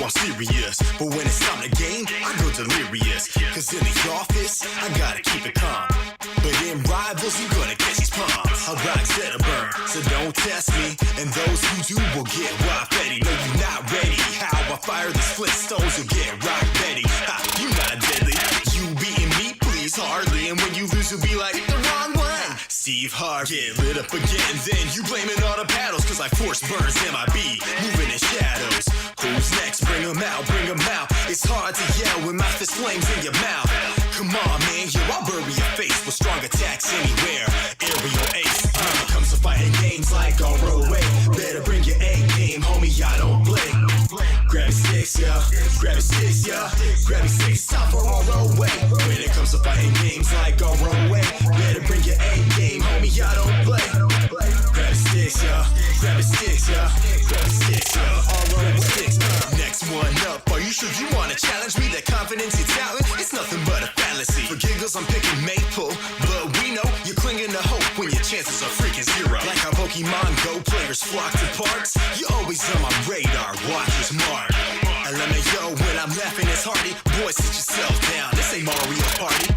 I'm serious, but when it's time to game, I go delirious. Cause in the office, I gotta keep it calm, but in rivals, you gonna catch these palms. I'll rock set a burn, so don't test me, and those who do will get rock ready. No, you're not ready. How I fire these Flintstones, you'll get rock ready. Ha, you not deadly, you beating me, please, hardly. And when you lose, you'll be like, the wrong one. Steve Harvey, get lit up again, then you blaming all the paddles, cause I force burns MIB, moving in shadows. Who's next? Bring 'em out, bring 'em out. It's hard to yell when my fist flames in your mouth. Come on, man, here I'll bury your face with strong attacks anywhere. Aerial ace. When it comes to fighting games like on roadway, better bring your A game, homie, I don't play. Grab your sticks, yeah. Grab your sticks, yeah. Grab your sticks, time for on roadway. When it comes to fighting games like on roadway, better bring your A game, homie, I don't play. Grab your sticks, yeah. Grab your sticks, yeah. Grab your sticks, yeah. On roadway. Next one up, are you sure you wanna challenge me? That confidence, your talent, it's nothing but a fallacy. For giggles, I'm picking Maple, but we know you're clinging to hope when your chances are freaking zero. Like how Pokemon Go players flock to parks, you're always on my radar, watchers mark. LMAO, when I'm laughing, it's hearty. Boy, sit yourself down, this ain't Mario Party.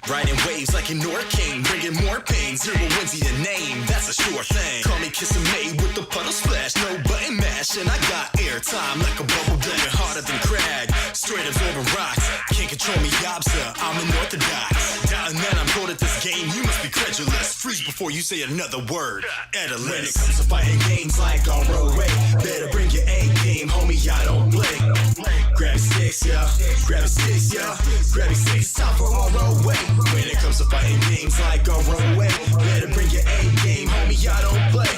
Riding waves like a Norcane, bringing more pain. Zero wins your name, that's a sure thing. Call me Kissing May with the puddle splash, no button mash, and I got airtime like a bubble blender, harder than Crag. Straight absorbing rocks, can't control me, Yobza, I'm unorthodox. Doubting that I'm good at this game, you must be credulous. Freeze before you say another word, Edalus. When it comes to fighting games like on roadway, better bring your A game, homie, I don't play. Grab your sticks, yeah. Grab your sticks, yeah. Grab your sticks, time for on roadway. When it comes to fighting games like on roadway, better bring your A game, homie, I don't play.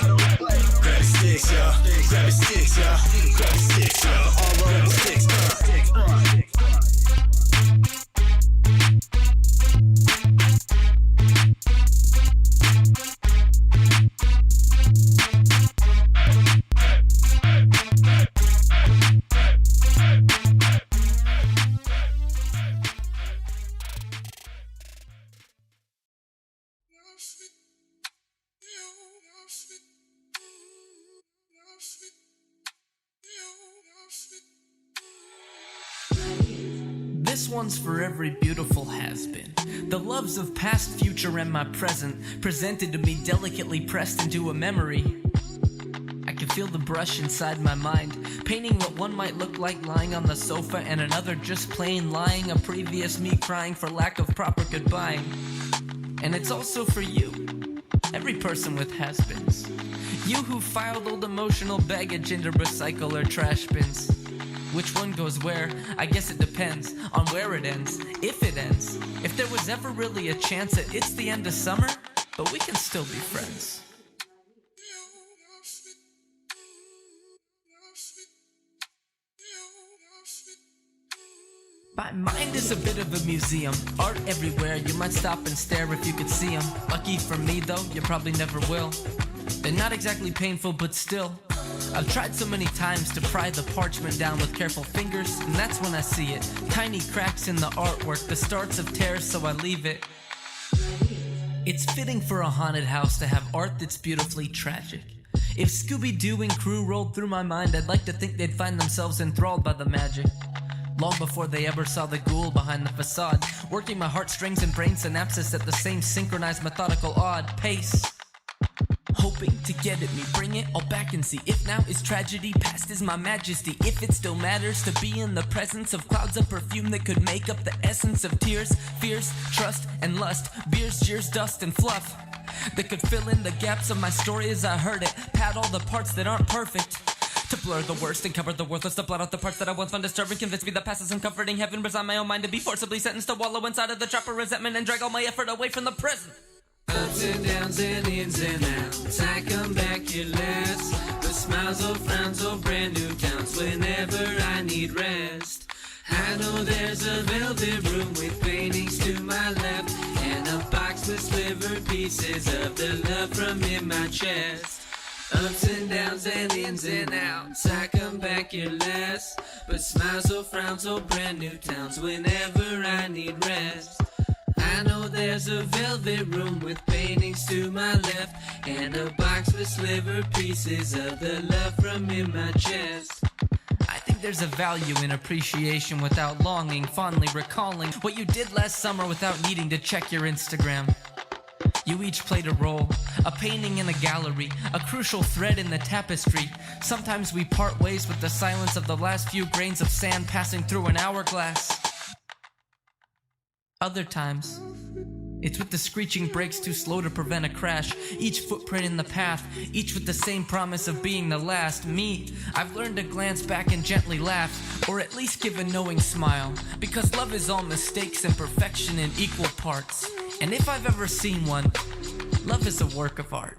Grab your sticks, yeah. Grab your sticks, yeah. Grab your sticks, yeah. On roadway, sticks, This one's for every beautiful has-been. The loves of past, future, and my present, presented to me delicately pressed into a memory. I can feel the brush inside my mind, painting what one might look like lying on the sofa and another just plain lying, a previous me crying for lack of proper goodbye. And it's also for you, every person with has-beens. You who filed old emotional baggage into recycle or trash bins. Which one goes where? I guess it depends on where it ends, if it ends. If there was ever really a chance that it's the end of summer, but we can still be friends. My mind is a bit of a museum, art everywhere, you might stop and stare if you could see them. Lucky for me though, you probably never will. They're not exactly painful, but still. I've tried so many times to pry the parchment down with careful fingers, and that's when I see it. Tiny cracks in the artwork, the starts of tears, so I leave it. It's fitting for a haunted house to have art that's beautifully tragic. If Scooby-Doo and crew rolled through my mind, I'd like to think they'd find themselves enthralled by the magic. Long before they ever saw the ghoul behind the facade, working my heartstrings and brain synapses at the same synchronized, methodical, odd pace. Hoping to get at me, bring it all back and see. If now is tragedy, past is my majesty. If it still matters to be in the presence of clouds of perfume that could make up the essence of tears, fears, trust, and lust, beers, jeers, dust, and fluff that could fill in the gaps of my story as I heard it, pad all the parts that aren't perfect, to blur the worst and cover the worthless, to blot out the parts that I once found disturbing, convince me the past is uncomforting, heaven resign my own mind to be forcibly sentenced to wallow inside of the trap of resentment and drag all my effort away from the present. Ups and downs and ins and outs, I come back here last. The smiles or frowns or brand new towns whenever I need rest. I know there's a velvet room with paintings to my left, and a box with slivered pieces of the love from in my chest. Ups and downs and ins and outs, I come back here last. But smiles or frowns or brand new towns whenever I need rest. I know there's a velvet room with paintings to my left, and a box with slivered pieces of the love from in my chest. I think there's a value in appreciation without longing, fondly recalling what you did last summer without needing to check your Instagram. You each played a role, a painting in a gallery, a crucial thread in the tapestry. Sometimes we part ways with the silence of the last few grains of sand passing through an hourglass. Other times, it's with the screeching brakes too slow to prevent a crash. Each footprint in the path, each with the same promise of being the last. Me, I've learned to glance back and gently laugh, or at least give a knowing smile, because love is all mistakes and perfection in equal parts. And if I've ever seen one, love is a work of art.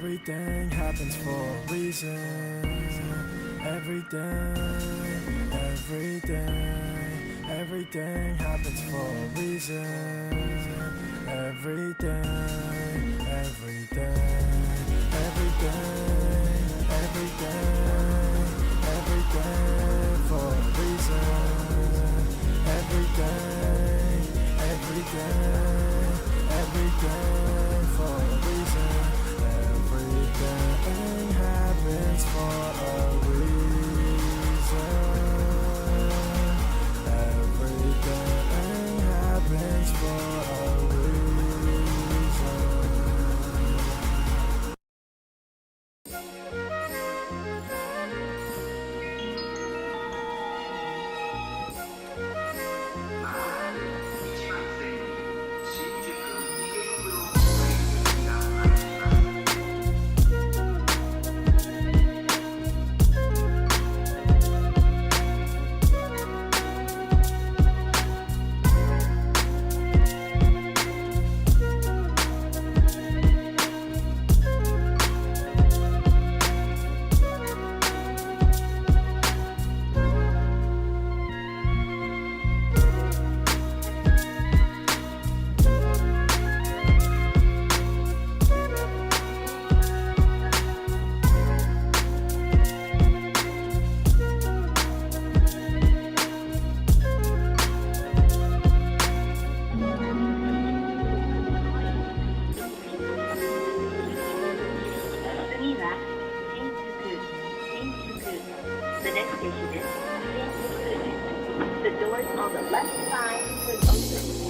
Everything happens for a reason. Everything happens for a reason. Everything for a reason. Everything for a reason. Everything happens for a reason. Everything happens for a reason. The next station is Shinjuku. The doors on the left side will open.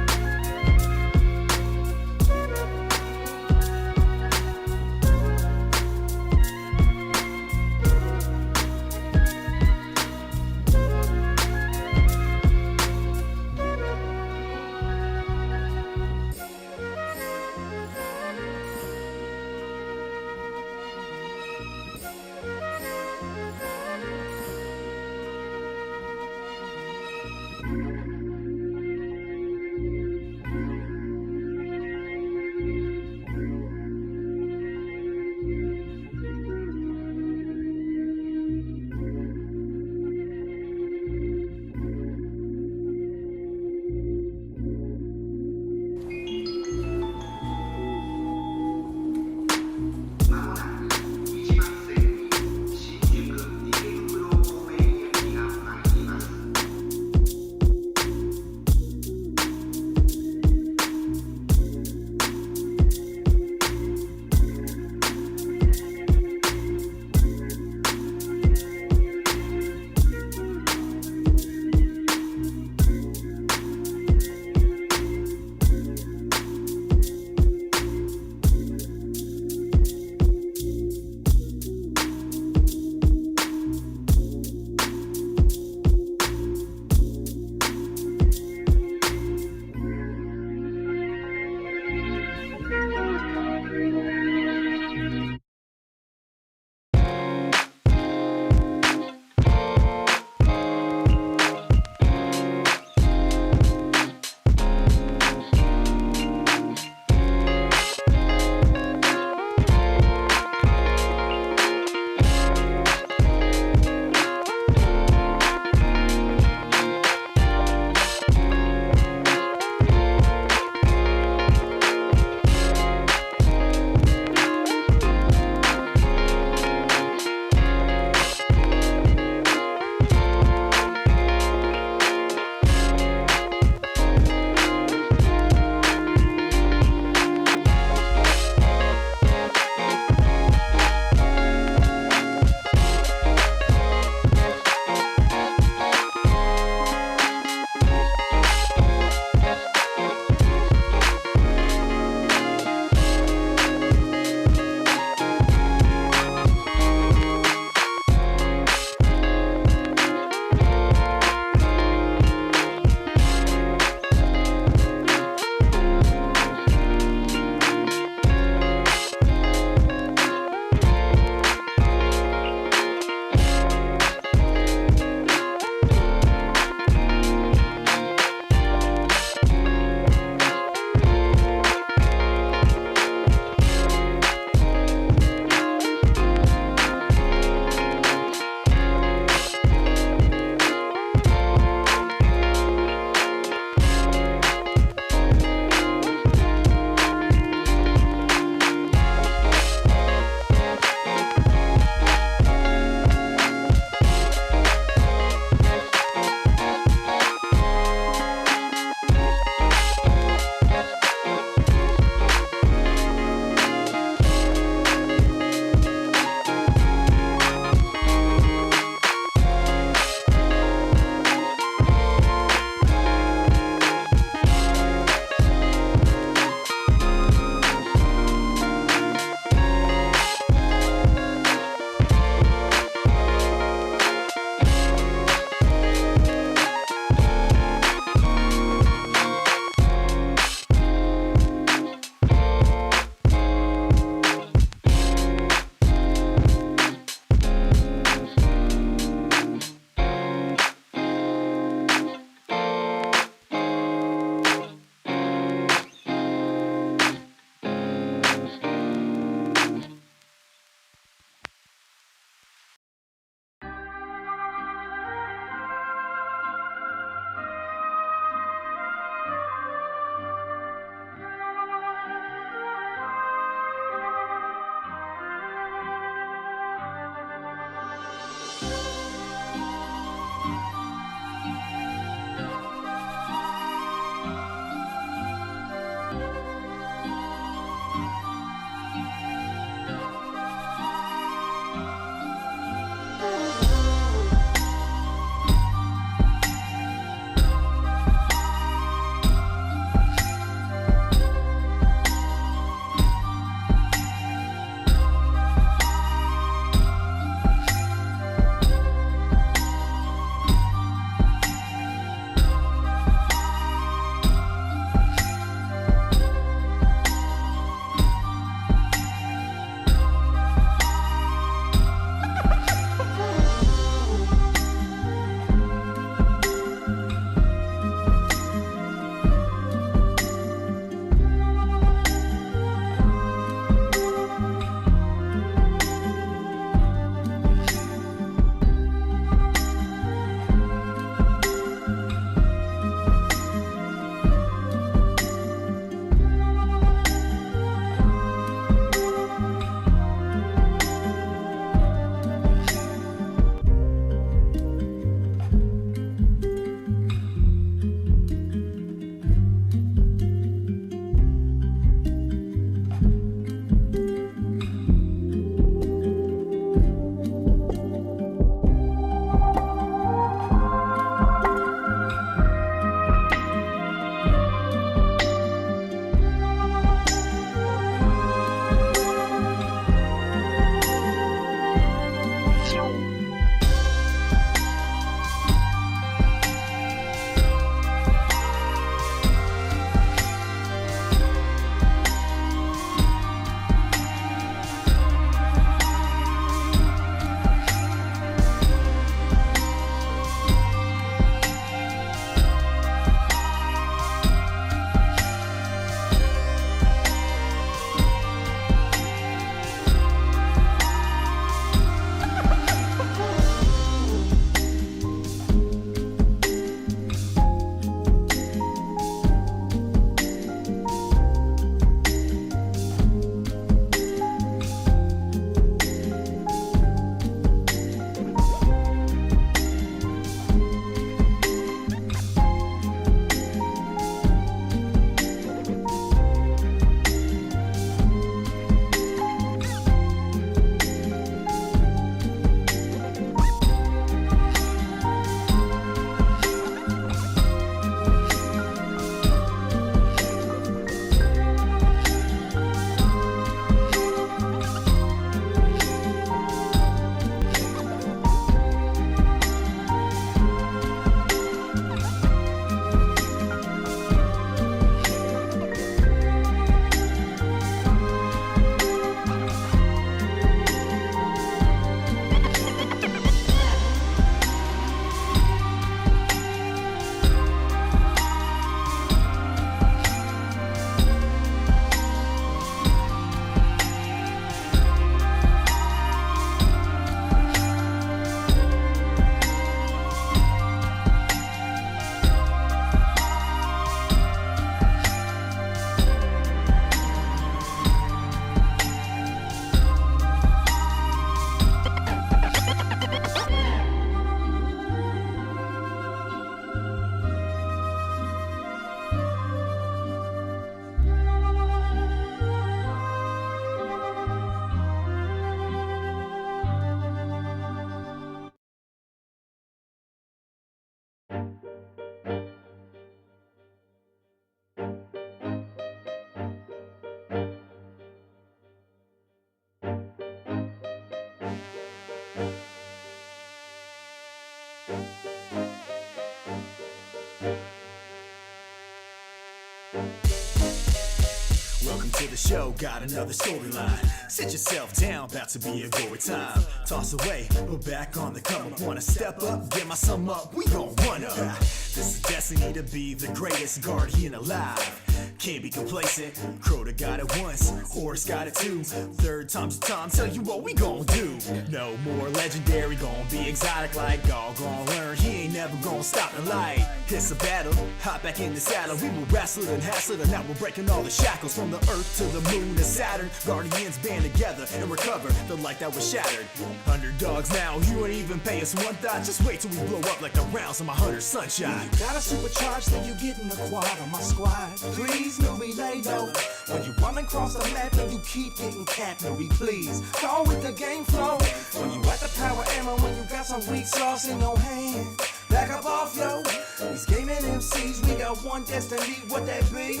to the show, got another storyline. Sit yourself down, about to be a gory time. Toss away, but back on the come up. Wanna step up, get my sum up, we gon' run up. This is destiny to be the greatest guardian alive. Can't be complacent, Crota got it once, Horse got it too. Third time's the time, tell you what we gon' do. No more legendary, gon' be exotic like all gon' learn. He ain't never gon' stop the light. It's a battle, hop back in the saddle. We will wrestle it and hassle it, and now we're breaking all the shackles. From the earth to the moon and Saturn, Guardians band together and recover the light that was shattered. Underdogs now, you ain't even pay us one thought. Just wait till we blow up like the rounds of my hunter sunshine. Gotta supercharge, then you get in the quad on my squad. Please, newbie, lay low. When you run across the map and you keep getting capped, newbie, please. Go with the game flow. When you at the power ammo, when you got some weak sauce in your hand. Back up off, yo. These gaming MCs, we got one destiny, what that be?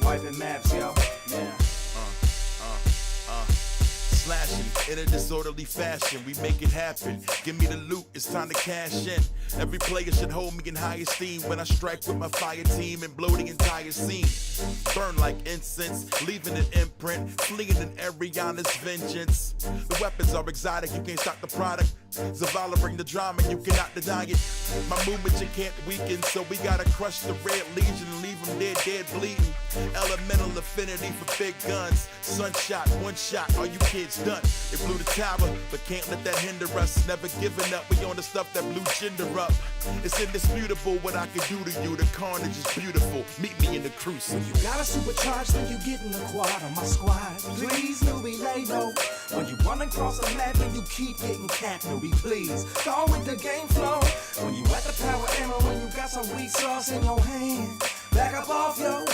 Wiping maps, yo. Yeah. Slashing in a disorderly fashion, we make it happen. Give me the loot, it's time to cash in. Every player should hold me in high esteem when I strike with my fire team and blow the entire scene. Burn like incense, leaving an imprint, fleeing in Ariana's vengeance. The weapons are exotic, you can't stop the product. Zavala bring the drama, you cannot deny it. My movement you can't weaken, so we gotta crush the red legion and leave them dead bleeding. Elemental affinity for big guns. Sunshot, one shot, all you kids done. It blew the tower, but can't let that hinder us. Never giving up, we on the stuff that blew gender up. It's indisputable what I can do to you. The carnage is beautiful. Meet me in the crucible. You gotta supercharge, then you get in the quad on my squad. Please, newbie, lay low. When you run across the map and you keep getting capped, newbie, please. Go with the game flow. When you at the power ammo, when you got some weak sauce in your hand. Back up off, yo.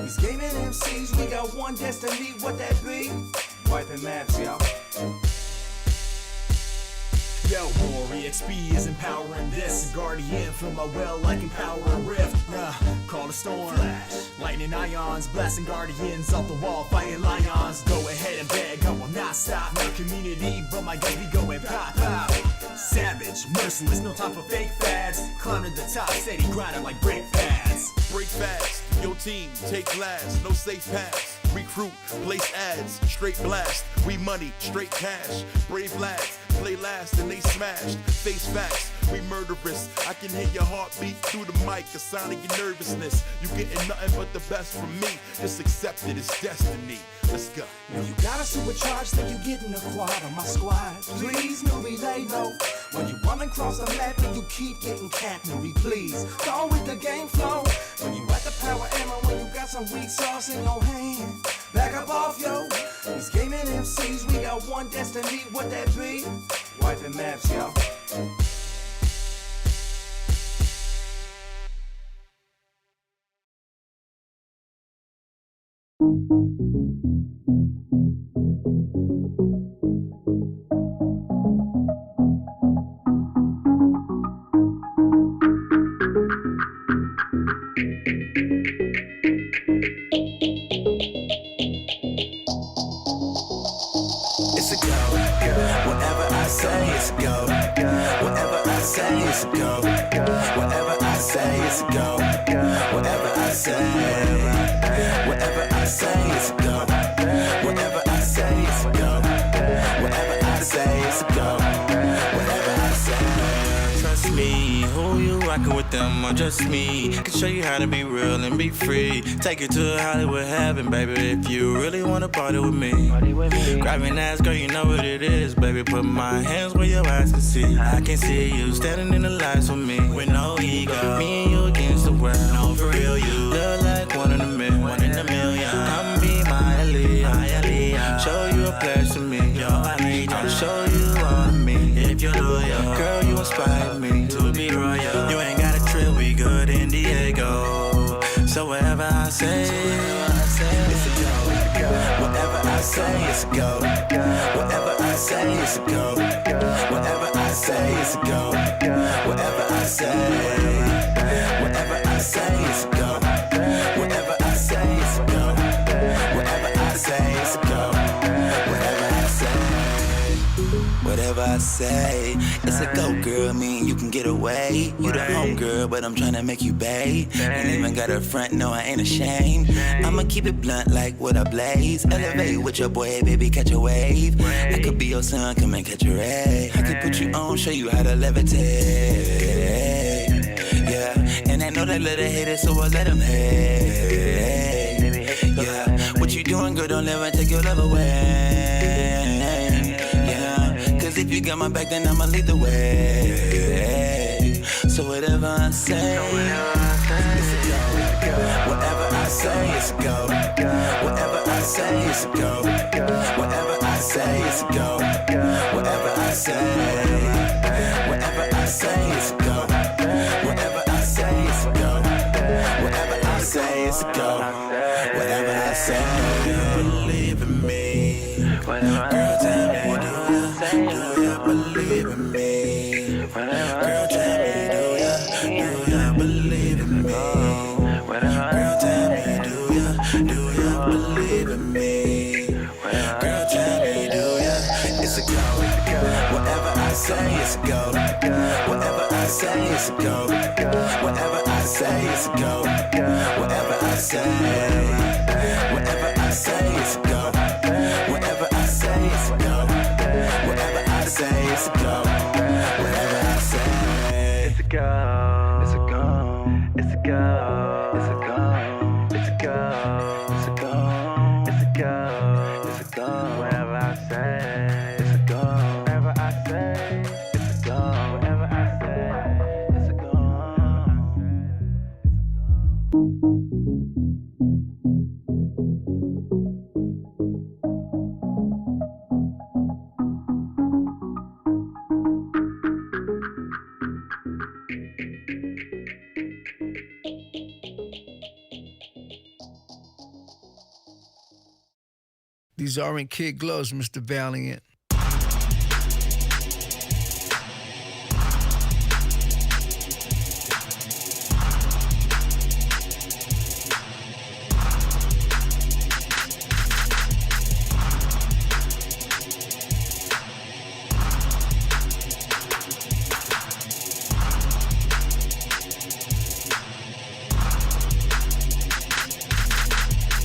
These gaming MCs, we got one destiny, what that be? Wiping maps, yo. Yo, more EXP is empowering this. Guardian from my well like empowering rift. Call a storm. Flash. Lightning ions, blasting guardians off the wall, fighting lions. Go ahead and beg, I will not stop. No community, but my guns be going pop, pop. Savage, merciless, no time for fake fads. Climb to the top, steady grinding like brake pads. Break fast, your team, take last, no safe paths. Recruit, place ads, straight blast. We money, straight cash. Brave lads, play last and they smashed. Face facts, we murderous. I can hear your heartbeat through the mic, a sign of your nervousness. You getting nothing but the best from me. Just accept it, it's destiny. Let's go. When you gotta supercharge, then you get in the quad on my squad. Please, newbie, lay low. When you run across the map and you keep getting capped, newbie, please. Go with the game flow. When you at the power ammo, when you got some weak sauce in your hand. Back up off, yo. These gaming MCs, we got one destiny, what that be? Wiping maps, yo. It's a go. Whatever I say, it's a go. Whatever I say, it's a go. Whatever I say, it's a go. Whatever I say, whatever I say, it's a go. Whatever I say, it's a go. Whatever I say, it's a go. Whatever I say. Trust me, who you rockin' with them or just me? Can show you how to be real and be free. Take you to Hollywood heaven, baby, if you really wanna party with me. Grab an ass, girl, you know what it is, baby. Put my hands where your eyes can see. I can see you standing in the lights with me, with no ego. Me and you against the world. No, for real, you look like one in a million. Come be my Aaliyah. Show you a place to me. I'll show you all of me. If you're loyal, girl, you inspire me to be royal. You ain't got a trip, we good in Diego. So whatever I say, it's a go. Whatever I say, it's a go. Whatever I say, it's a go. Whatever I say, it's a go. Whatever I say, whatever I say, it's a go. Whatever I say, it's a go. Whatever I say, it's a go. Whatever I say, whatever I say. It's a go, girl, mean you can get away. You the home girl, but I'm tryna make you bae. Ain't even got a front, no, I ain't ashamed. I'ma keep it blunt like what I blaze. Elevate with your boy, baby, catch a wave. I could be your son, come and catch a ray. I could put you on, show you how to levitate. Yeah, and I know that little hater, so I'll let him hate. Yeah, what you doing, girl, don't let me take your love away. Yeah, cause if you got my back, then I'ma lead the way. So whatever I say, it's a go. Whatever I say, it's a go. Whatever I say, it's a go. Whatever I say, it's a go. Whatever I say, whatever I say, it's a go. Whatever I say, it's a go. Whatever I say, it's a go. Whatever I say, believe in me. Girl, tell me, do you believe in me? Girl, tell me, do you believe in me? Girl, tell me, do you believe in me? Girl, tell me, do you? It's a go. Whatever I say, it's a go. Whatever I say, it's a go. Whatever I say, it's a go. Whatever I say, whatever I say, it's a go. Whatever I say, it's a go. Whatever I say, it's a go. Whatever I say, it's a go. It's a go. It's a go. It's a go. It's a go. It's a go. It's a go. It's a go. Whatever I say, it's a go. Whatever I say, it's a go. Whatever I say, it's a go. These aren't kid gloves, Mr. Valiant.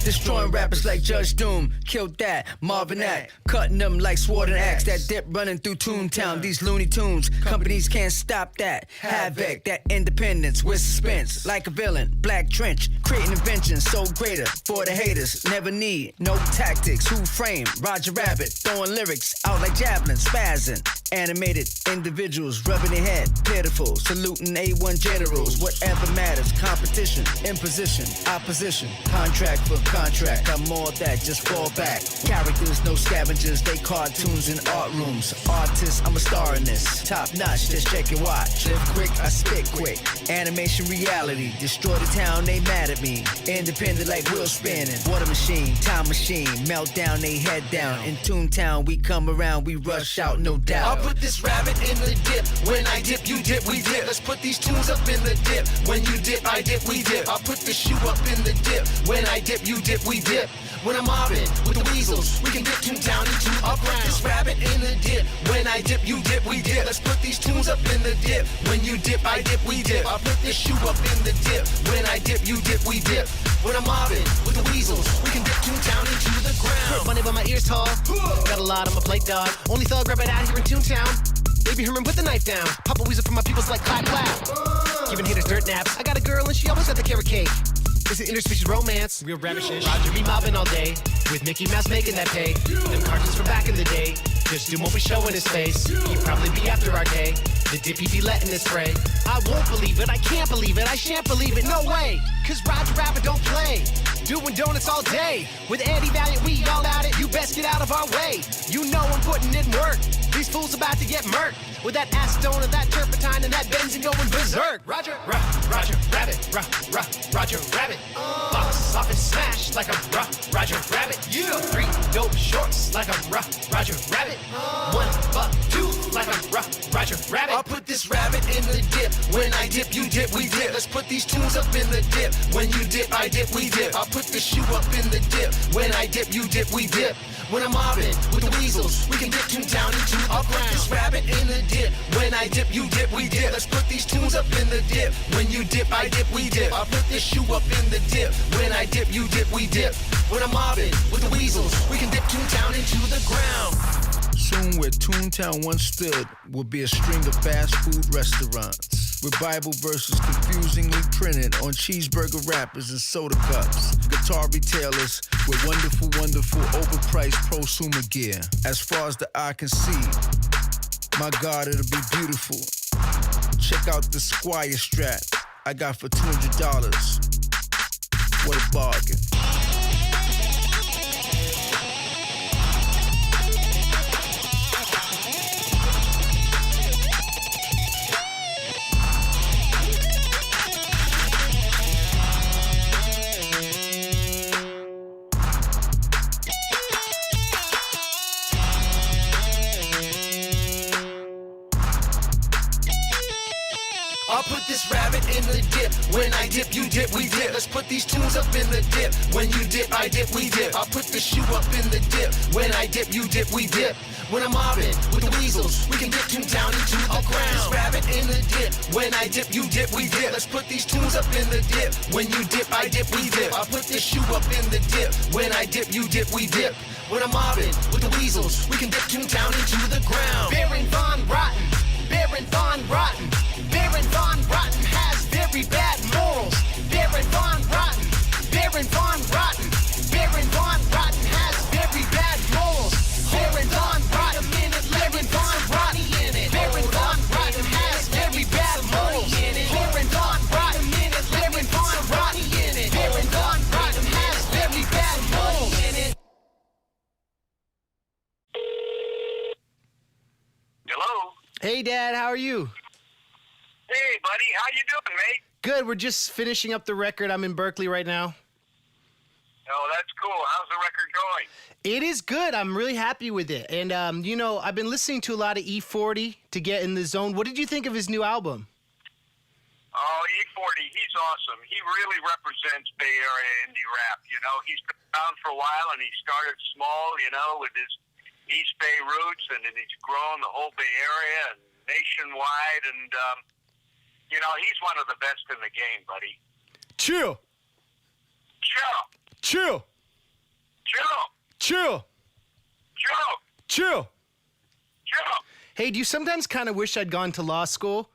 Destroying rappers like Judge Doom, killed that, Marvin Act, cutting them like sword and axe, that dip running through Toontown, these Looney Tunes, companies can't stop that, havoc, that independence with suspense, like a villain, black trench, creating inventions so greater, for the haters, never need, no tactics, who framed, Roger Rabbit, throwing lyrics out like javelins, spazzing, animated individuals, rubbing their head, pitiful, saluting A1 generals, whatever matters, competition, imposition, opposition, contract for contract, I'm more that, just fall back. Characters, no scavengers, they cartoons in art rooms. Artists, I'm a star in this. Top notch, just check and watch. Live quick, I spit quick. Animation reality, destroy the town, they mad at me. Independent like wheel spinning. Water machine, time machine, melt down, they head down. In Toontown, we come around, we rush out, no doubt. I'll put this rabbit in the dip. When I dip, you dip, we dip. Let's put these tunes up in the dip. When you dip, I dip, we dip. I'll put the shoe up in the dip. When I dip, you dip, we dip. When I'm mobbing with the weasels, we can dip Toontown into a ground. This rabbit in the dip. When I dip, you dip, we dip. Let's put these tunes up in the dip. When you dip, I dip, we dip. I'll put this shoe up in the dip. When I dip, you dip, we dip. When I'm mobbing with the weasels, we can dip Toontown into the ground. Money by my ears tall. Got a lot on my plate, dog. Only thug rabbit out here in Toontown. Baby Herman, put the knife down. Papa Weezer for my peoples like clap clap. Giving haters dirt naps. I got a girl and she always got the carrot cake. It's an interspecies romance, real rabbit shit. Roger me mobbing all day, with Mickey Mouse making that pay. Them cartoons from back in the day, just do what we show in his face. He'd probably be after our day, the dip he'd be letting it spray. I won't believe it, I can't believe it, I shan't believe it, no way. Cause Roger Rabbit don't play, doing donuts all day. With Andy Valiant, we all at it, you best get out of our way. You know I'm putting in work, these fools about to get murked. With that acetone and that turpentine and that benzene going berserk. Roger Rabbit, Roger Rabbit. Box office smash like a Roger Rabbit. You 3 dope shorts like a Roger Rabbit. 1 buck 2 like a Roger Rabbit. I'll put this rabbit in the dip. When I dip, you dip, we dip. Let's put these tunes up in the dip. When you dip, I dip, we dip. I'll put the shoe up in the dip. When I dip, you dip, we dip. When I'm mobbing with the weasels, we can dip Toontown into a ground. This rabbit in the dip. When I dip, you dip, we dip. Let's put these tunes up in the dip. When you dip, I dip, we dip. I'll put this shoe up in the dip. When I dip, you dip, we dip. When I'm mobbing with the weasels, we can dip Toontown into the ground. Soon where Toontown once stood will be a string of fast food restaurants with Bible verses confusingly printed on cheeseburger wrappers and soda cups. Guitar retailers with wonderful, overpriced prosumer gear. As far as the eye can see, my God, it'll be beautiful. Check out the Squire strap I got for $200. What a bargain. I'll put this rabbit in the dip. When I dip, you dip, we dip. Let's put these tunes up in the dip. When you dip, I dip, we dip. I'll put the shoe up in the dip. When I dip, you dip, we dip. When I'm mobbing with the weasels, we can dip Toontown into the ground. This rabbit in the dip. When I dip, you dip, we dip. Let's put these tunes up in the dip. When you dip, I dip, we dip. I'll put this shoe up in the dip. When I dip, you dip, we dip. When I'm mobbing with the weasels, we can dip Toontown into the ground. Baron Von Rotten, Baron Von Rotten, Baron Von Rotten has very bad morals. Baron Von Rotten, Baron Von Rotten, Baron Von Rotten has very bad morals. Baron Von Rotten, Baron Von Rotten in it. Baron Von Rotten has very bad morals. Baron Von Rotten, Baron Von Rotten in it. Baron Von Rotten has very bad morals in it. Hello. Hey, Dad, how are you? Hey, buddy. How you doing, mate? Good. We're just finishing up the record. I'm in Berkeley right now. Oh, that's cool. How's the record going? It is good. I'm really happy with it. And, you know, I've been listening to a lot of E40 to get in the zone. What did you think of his new album? Oh, E40, he's awesome. He really represents Bay Area indie rap. You know, he's been around for a while, and he started small, you know, with his East Bay roots, and then he's grown the whole Bay Area and nationwide, and, you know, he's one of the best in the game, buddy. Chill. Chill. Chill. Chill. Chill. Chill. Chill. Chill. Hey, do you sometimes kind of wish I'd gone to law school?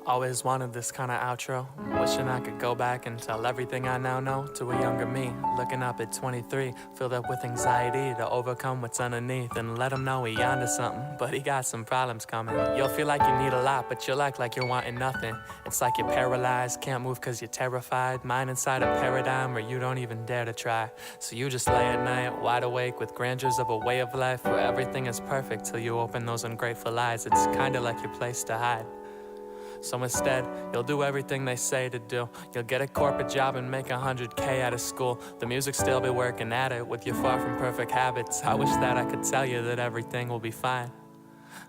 Always wanted this kind of outro. Wishing I could go back and tell everything I now know to a younger me. Looking up at 23, filled up with anxiety to overcome what's underneath and let him know he onto something, but he got some problems coming. You'll feel like you need a lot, but you'll act like you're wanting nothing. It's like you're paralyzed, can't move cause you're terrified. Mind inside a paradigm where you don't even dare to try. So you just lay at night, wide awake with grandeurs of a way of life where everything is perfect till you open those ungrateful eyes. It's kinda like your place to hide. So instead, you'll do everything they say to do. You'll get a corporate job and make 100K out of school. The music still be working at it with your far from perfect habits. I wish that I could tell you that everything will be fine,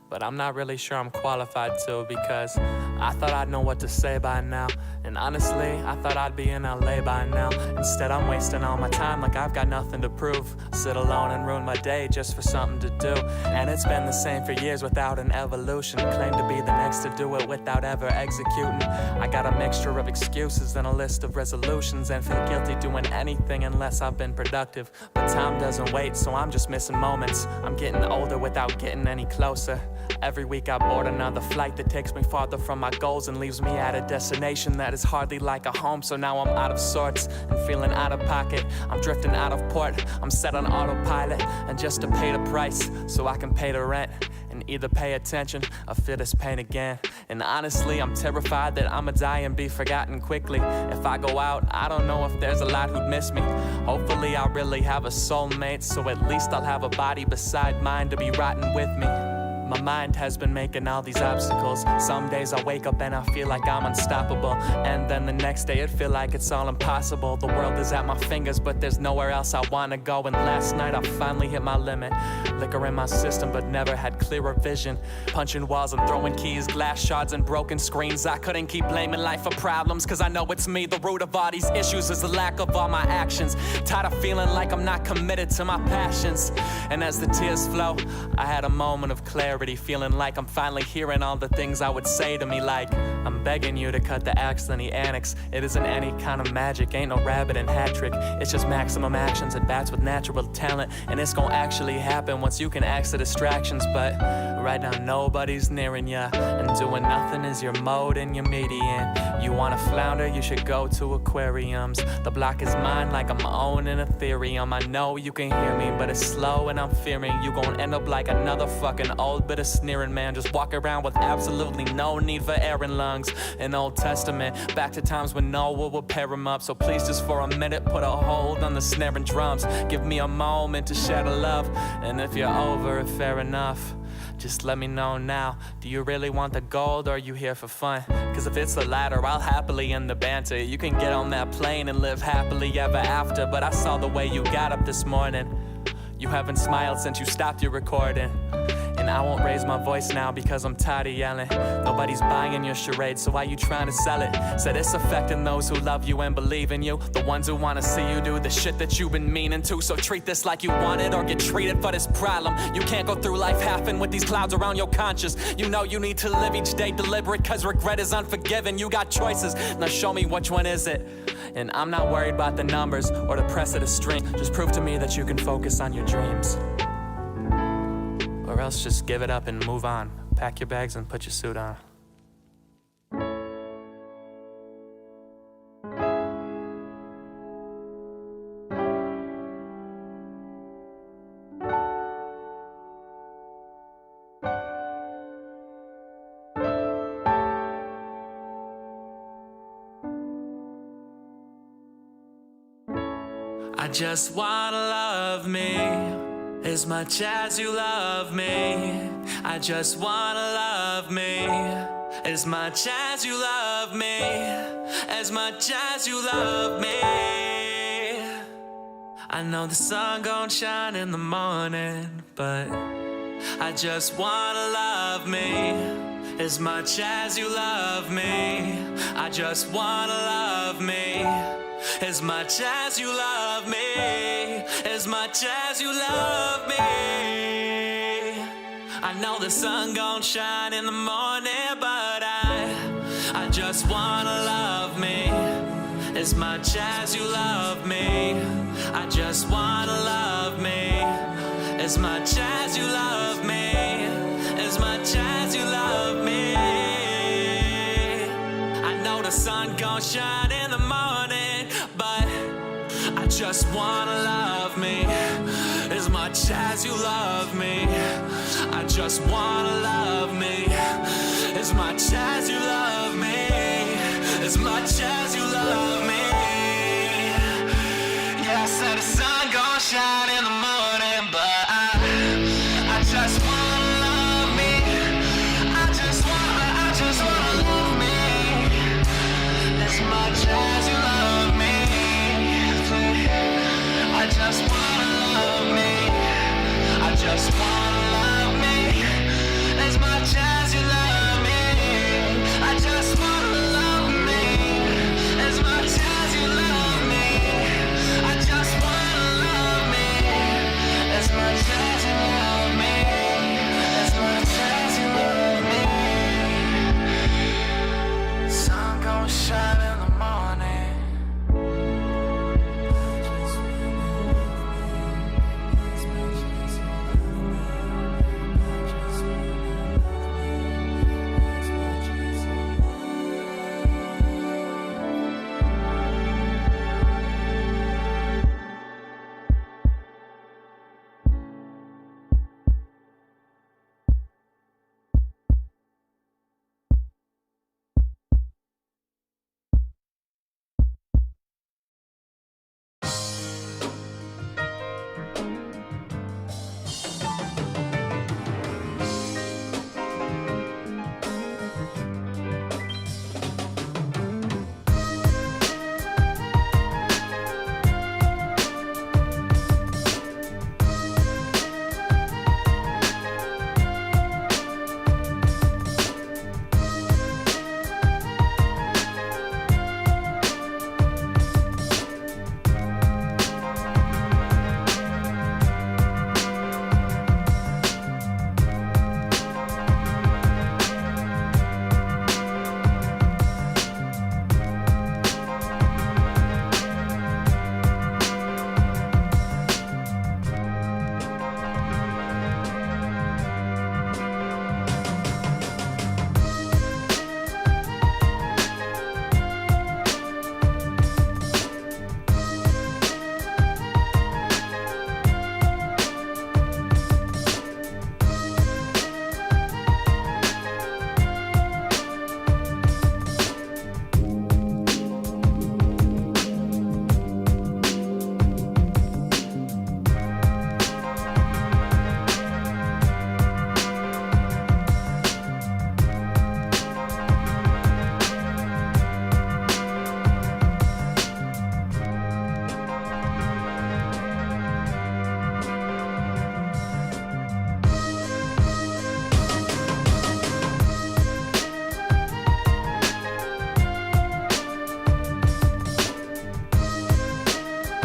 but I'm not really sure I'm qualified to, because I thought I'd know what to say by now. And honestly, I thought I'd be in LA by now. Instead, I'm wasting all my time like I've got nothing to prove. Sit alone and ruin my day just for something to do. And it's been the same for years without an evolution. Claim to be the next to do it without ever executing. I got a mixture of excuses and a list of resolutions, and feel guilty doing anything unless I've been productive. But time doesn't wait, so I'm just missing moments. I'm getting older without getting any closer. Every week I board another flight that takes me farther from my goals and leaves me at a destination that is hardly like a home. So now I'm out of sorts and feeling out of pocket. I'm drifting out of port, I'm set on autopilot. And just to pay the price so I can pay the rent and either pay attention or feel this pain again. And honestly, I'm terrified that I'ma die and be forgotten quickly. If I go out, I don't know if there's a lot who'd miss me. Hopefully I'll really have a soulmate, so at least I'll have a body beside mine to be rotting with me. My mind has been making all these obstacles. Some days I wake up and I feel like I'm unstoppable, and then the next day it feel like it's all impossible. The world is at my fingers, but there's nowhere else I wanna go. And last night I finally hit my limit. Liquor in my system, but never had clearer vision. Punching walls and throwing keys, glass shards and broken screens. I couldn't keep blaming life for problems, cause I know it's me. The root of all these issues is the lack of all my actions. Tired of feeling like I'm not committed to my passions. And as the tears flow, I had a moment of clarity, feeling like I'm finally hearing all the things I would say to me, like, I'm begging you to cut the acts and the annex. It isn't any kind of magic, ain't no rabbit and hat trick. It's just maximum actions at bats with natural talent. And it's gonna actually happen once you can axe the distractions. But right now nobody's nearing ya, and doing nothing is your mode and your median. You wanna flounder, you should go to aquariums. The block is mine like I'm owning Ethereum. I know you can hear me, but it's slow and I'm fearing you gon' end up like another fucking old bit of sneering man. Just walk around with absolutely no need for air and lungs. An Old Testament, back to times when Noah would pair them up. So please just for a minute put a hold on the snare and drums. Give me a moment to share the love, and if you're over it, fair enough. Just let me know now, do you really want the gold or are you here for fun? Cause if it's the latter, I'll happily end the banter. You can get on that plane and live happily ever after. But I saw the way you got up this morning. You haven't smiled since you stopped your recording. And I won't raise my voice now because I'm tired of yelling. Nobody's buying your charade, so why you trying to sell it? Said it's affecting those who love you and believe in you, the ones who wanna see you do the shit that you've been meaning to. So treat this like you want it or get treated for this problem. You can't go through life halfing with these clouds around your conscience. You know you need to live each day deliberate, cause regret is unforgiving. You got choices, now show me which one is it. And I'm not worried about the numbers or the press of the string. Just prove to me that you can focus on your dreams. Or else just give it up and move on. Pack your bags and put your suit on. I just wanna love me as much as you love me. I just wanna love me as much as you love me. As much as you love me. I know the sun gon' shine in the morning, but I just wanna love me as much as you love me. I just wanna love me as much as you love me. As much as you love me. I know the sun gon' shine in the morning, but I just wanna love me as much as you love me. I just wanna love me as much as you love me. As much as you love me. shine in the morning, but I just wanna love me as much as you love me. I just wanna love me as much as you love me, as much as you love me. Yeah, I said the sun gon' shine in the morning, but I just wanna love me. I just wanna love me as much as